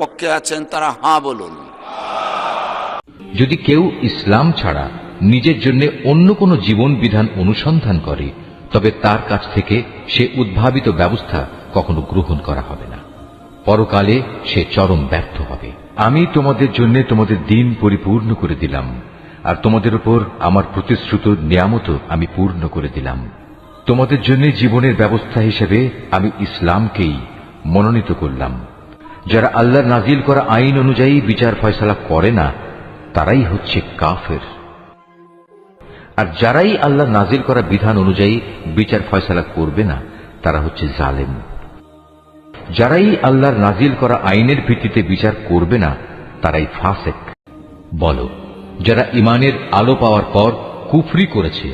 পক্ষে আছেন তারা হাঁ বলুন। যদি কেউ ইসলাম ছাড়া নিজের জন্য অন্য কোনো জীবন বিধান অনুসন্ধান করে, তবে তার কাছ থেকে সে উদ্ভাবিত ব্যবস্থা কখনো গ্রহণ করা হবে না। পরকালে সে চরম ব্যর্থ হবে। আমি তোমাদের জন্য তোমাদের দিন পরিপূর্ণ করে দিলাম, আর তোমাদের উপর আমার প্রতিশ্রুত নিয়ামতও আমি পূর্ণ করে দিলাম। তোমাদের জন্য জীবনের ব্যবস্থা হিসেবে আমি ইসলামকেই মনোনীত করলাম। যারা আল্লাহর নাজিল করা আইন অনুযায়ী বিচার ফয়সালা করে না, তারাই হচ্ছে কাফের। আর যারাই আল্লাহর নাজিল করা বিধান অনুযায়ী বিচার ফয়সালা করবে না, তারা হচ্ছে জালেম। যারাই আল্লাহর নাজিল করা আইনের ভিত্তিতে বিচার করবে না, তারাই ফাসেক। বলো, যারা ইমানের আলো পাওয়ার পর কুফরি করেছে,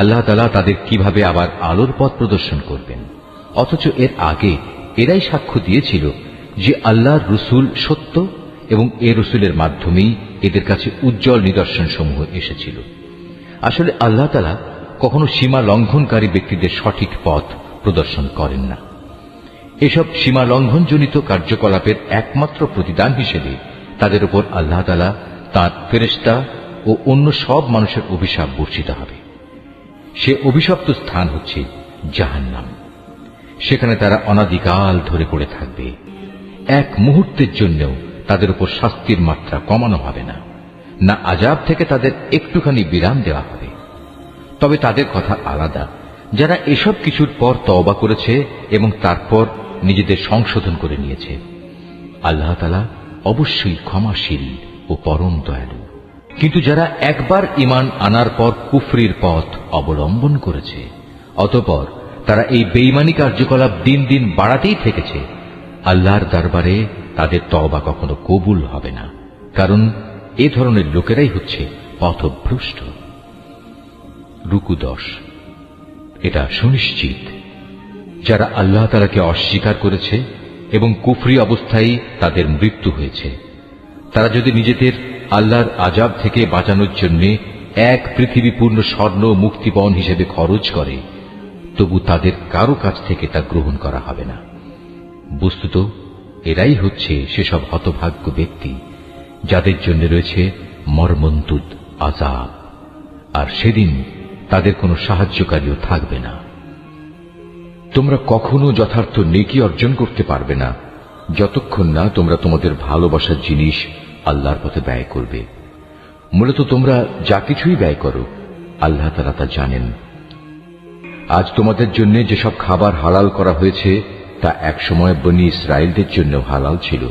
আল্লাহ তাআলা তাদের কিভাবে আবার আলোর পথ প্রদর্শন করবেন? অথচ এর আগে এরাই সাক্ষ্য দিয়েছিল যে আল্লাহর রসুল সত্য এবং এ রসুলের মাধ্যমেই এদের কাছে উজ্জ্বল নিদর্শন সমূহ এসেছিল। আসলে আল্লাহ তাআলা কখনো সীমা লঙ্ঘনকারী ব্যক্তিদের সঠিক পথ প্রদর্শন করেন না। এসব সীমা লঙ্ঘনজনিত কার্যকলাপের একমাত্র প্রতিদান হিসেবে তাদের উপর আল্লাহ তাআলা তাঁর ফেরেশতা ও অন্য সব মানুষের অভিশাপ বর্ষিত হবে। সে অভিশপ্ত স্থান হচ্ছে জাহান্নাম। সেখানে তারা অনাদিকাল ধরে পড়ে থাকবে। এক মুহূর্তের জন্যও তাদের উপর শাস্তির মাত্রা কমানো হবে না, না আযাব থেকে তাদের একটুখানি বিরাম দেওয়া হবে। তবে তাদের কথা আলাদা, যারা এসব কিছুর পর তওবা করেছে এবং তারপর নিজেদের সংশোধন করে নিয়েছে। আল্লাহ তাআলা অবশ্যই ক্ষমাশীল ও পরম দয়ালু। কিন্তু যারা একবার ঈমান আনার পর কুফরির পথ অবলম্বন করেছে, অতঃপর তারা এই বেঈমানি কার্যকলাপ দিন দিন বাড়াতেই থেকেছে, আল্লাহর দরবারে তাদের তওবা কখনো কবুল হবে না, কারণ এ ধরনের লোকেরাই হচ্ছে পথভ্রষ্ট। রুকু 10। এটা সুনিশ্চিত, যারা আল্লাহ তাআলাকে অস্বীকার করেছে এবং কুফরি অবস্থায় তাদের মৃত্যু হয়েছে, তারা যদি নিজেদের আল্লাহর আযাব থেকে বাঁচানোর জন্য এক পৃথিবী পূর্ণ স্বর্ণ মুক্তিপণ হিসেবে খরচ করে, তবু তাদের কারো কাছ থেকে তা গ্রহণ করা হবে না। বস্তুত এরাই হচ্ছে সেসব হতভাগ্য ব্যক্তি যাদের জন্য রয়েছে মর্মন্তুদ আযাব, আর সেদিন তাদের কোনো সাহায্যকারীও থাকবে না। তোমরা কখনো যথার্থ নেকি অর্জন করতে পারবে না যতক্ষণ না তোমরা তোমাদের ভালোবাসার জিনিস আল্লাহর পথে ব্যয় করবে। মূলত তোমরা যা কিছুই ব্যয় করো, আল্লাহ তাআলা তা জানেন। আজ তোমাদের জন্য যেসব খাবার হালাল করা হয়েছে, তা একসময় বনী ইসরায়েলদের জন্য হালাল ছিল।